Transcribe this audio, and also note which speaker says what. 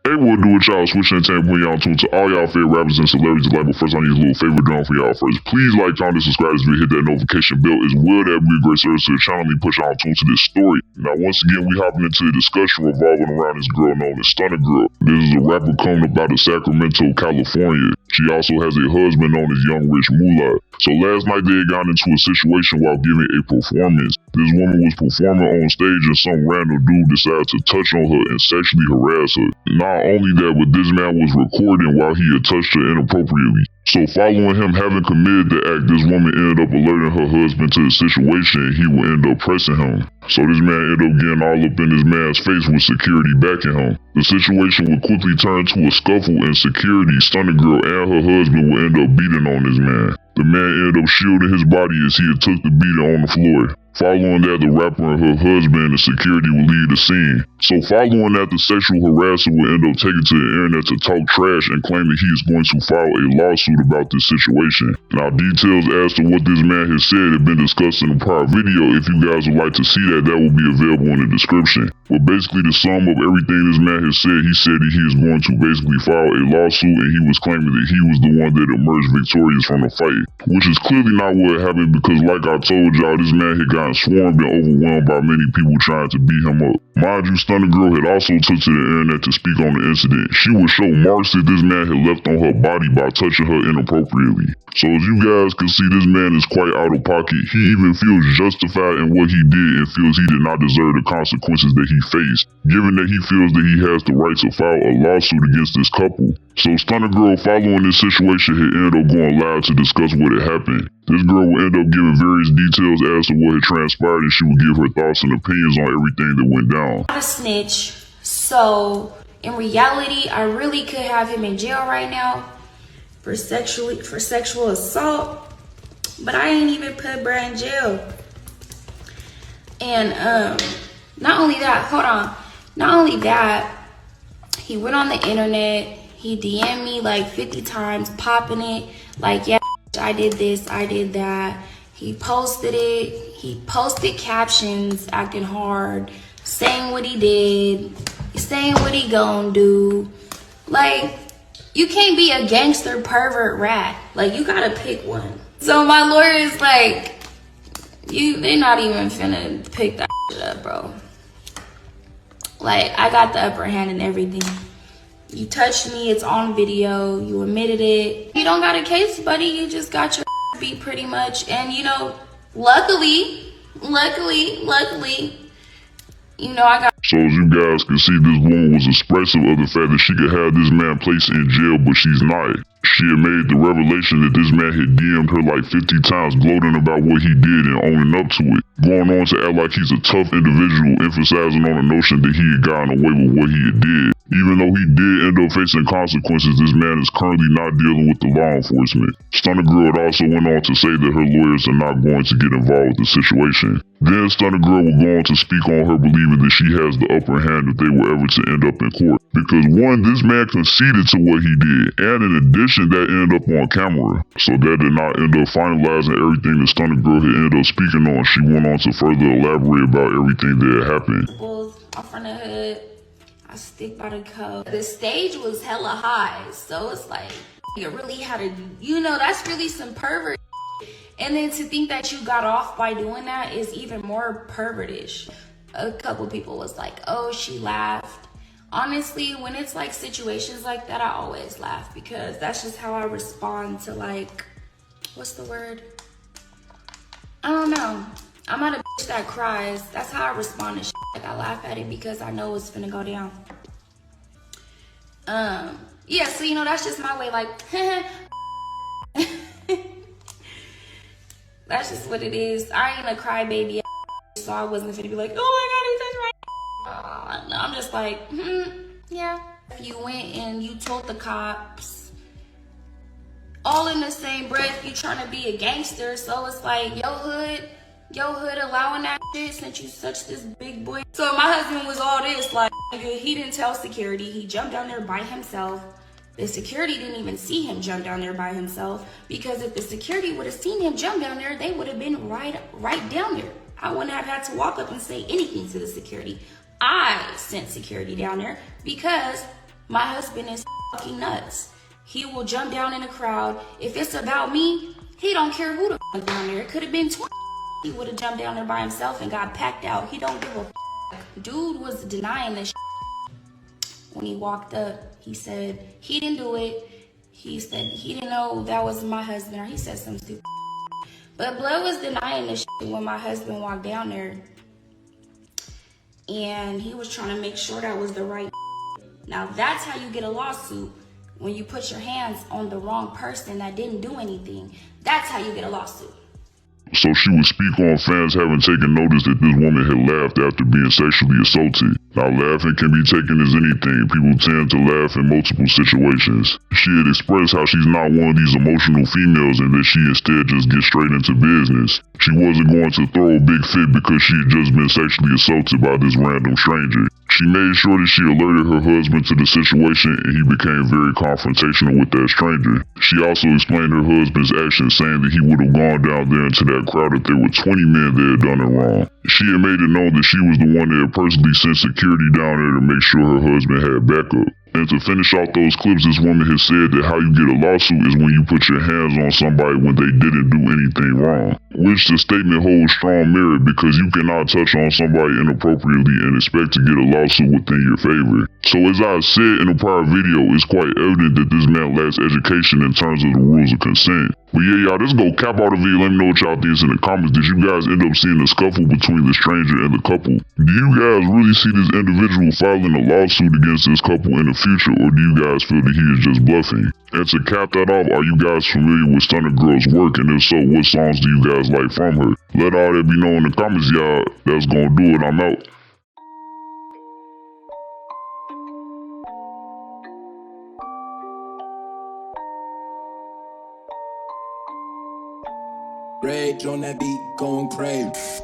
Speaker 1: Hey, we'll do it, y'all. Swish Entertainment putting y'all to all y'all favorite rappers and celebrities alike. But first, I need a little favor done for y'all first. Please like, comment, and subscribe this video. Hit that notification bell as well. That'd be a great service to the channel. Me push y'all to this story. Now, once again, we hopping into a discussion revolving around this girl known as Stunna Girl. This is a rapper coming up out of Sacramento, California. She also has a husband known as Young Rich Moolah. So last night they had gotten into a situation while giving a performance. This woman was performing on stage and some random dude decided to touch on her and sexually harass her. Not only that, but this man was recording while he had touched her inappropriately. So following him having committed the act, this woman ended up alerting her husband to the situation and he would end up pressing him. So this man ended up getting all up in this man's face with security backing him. The situation would quickly turn to a scuffle and security, Stunna Girl, and her husband would end up beating on this man. The man ended up shielding his body as he had took the beating on the floor. Following that, the rapper and her husband and security would leave the scene. So following that, the sexual harasser would end up taking to the internet to talk trash and claim that he is going to file a lawsuit about this situation. Now, details as to what this man has said have been discussed in a prior video. If you guys would like to see that, that will be available in the description. But basically, to sum up everything this man has said, he said that he is going to basically file a lawsuit and he was claiming that he was the one that emerged victorious from the fight. Which is clearly not what happened because like I told y'all, this man had gotten swarmed and overwhelmed by many people trying to beat him up. Mind you, Stunna Girl had also took to the internet to speak on the incident. She would show marks that this man had left on her body by touching her inappropriately. So as you guys can see, this man is quite out of pocket. He even feels justified in what he did and feels he did not deserve the consequences that he faced, given that he feels that he has the right to file a lawsuit against this couple. So Stunna Girl, following this situation, had ended up going live to discuss what had happened. This girl would end up giving various details as to what had transpired and she would give her thoughts and opinions on everything that went down.
Speaker 2: I'm a snitch, so in reality, I really could have him in jail right now for sexual assault, but I ain't even put bruh in jail. And not only that, he went on the internet, he DM'd me like 50 times, popping it, like, yeah, I did this, I did that. He posted it, he posted captions acting hard, saying what he did, saying what he gon' do. Like, you can't be a gangster pervert rat. Like, you gotta pick one. So my lawyer is like, they not even finna pick that shit up, bro. Like, I got the upper hand in everything. You touched me, it's on video, you admitted it. You don't got a case, buddy, you just got your beat pretty much. And you know, luckily, you know, I got.
Speaker 1: So as you guys can see, this woman was expressive of the fact that she could have this man placed in jail, but she's not. She had made the revelation that this man had DM'd her like 50 times, gloating about what he did and owning up to it. Going on to act like he's a tough individual, emphasizing on the notion that he had gotten away with what he had did. Even though he did end up facing consequences, this man is currently not dealing with the law enforcement. Stunna Girl had also went on to say that her lawyers are not going to get involved with the situation. Then Stunna Girl would go on to speak on her believing that she has the upper hand if they were ever to end up in court. Because one, this man conceded to what he did, and in addition, that ended up on camera. So that did not end up finalizing everything that Stunna Girl had ended up speaking on. She went on to further elaborate about everything that had happened.
Speaker 2: Off from the hood, I stick by the code. The stage was hella high, so it's like, you really had to, you know, that's really some pervert. And then to think that you got off by doing that is even more pervertish. A couple people was like, oh, she laughed. Honestly, when it's like situations like that, I always laugh because that's just how I respond to, like, what's the word? I don't know. I'm not a bitch that cries. That's how I respond to shit. Like, I laugh at it because I know it's finna go down. Yeah, so you know, that's just my way, like, that's just what it is. I ain't a crybaby, so I wasn't finna be like, oh my god, he touched my. No, I'm just like, yeah. If you went and you told the cops, all in the same breath, you trying to be a gangster, so it's like, your hood allowing that shit since you such this big boy. So my husband was all this, like, he didn't tell security, he jumped down there by himself. The security didn't even see him jump down there by himself, because if the security would have seen him jump down there, they would have been right down there. I wouldn't have had to walk up and say anything to the security. I sent security down there because My husband is fucking nuts. He will jump down in the crowd. If it's about me, he don't care who the fuck down there. It could have been 20. He would have jumped down there by himself and got packed out. He don't give a fuck. Dude was denying this when he walked up. He said he didn't do it. He said he didn't know that was my husband, or he said some stupid. But Blood was denying this when my husband walked down there. And he was trying to make sure that was the right. Now that's how you get a lawsuit, when you put your hands on the wrong person that didn't do anything. That's how you get a lawsuit.
Speaker 1: So she would speak on fans having taken notice that this woman had laughed after being sexually assaulted. Now, laughing can be taken as anything. People tend to laugh in multiple situations. She had expressed how she's not one of these emotional females and that she instead just gets straight into business. She wasn't going to throw a big fit because she had just been sexually assaulted by this random stranger. She made sure that she alerted her husband to the situation, and he became very confrontational with that stranger. She also explained her husband's actions, saying that he would have gone down there into that crowd if there were 20 men that had done it wrong. She had made it known that she was the one that had personally sent security down there to make sure her husband had backup. And to finish off those clips, this woman has said that how you get a lawsuit is when you put your hands on somebody when they didn't do anything wrong. Which the statement holds strong merit, because you cannot touch on somebody inappropriately and expect to get a lawsuit within your favor. So as I said in a prior video, it's quite evident that this man lacks education in terms of the rules of consent. But yeah, y'all, let's go cap out the video. Let me know what y'all think in the comments. Did you guys end up seeing a scuffle between the stranger and the couple? Do you guys really see this individual filing a lawsuit against this couple in the future, or do you guys feel that he is just bluffing? And to cap that off, are you guys familiar with Stunna Girl's work, and if so, what songs do you guys like from her? Let all that be known in the comments, y'all. That's gonna do it. I'm out.
Speaker 3: Rage on that beat, going crazy.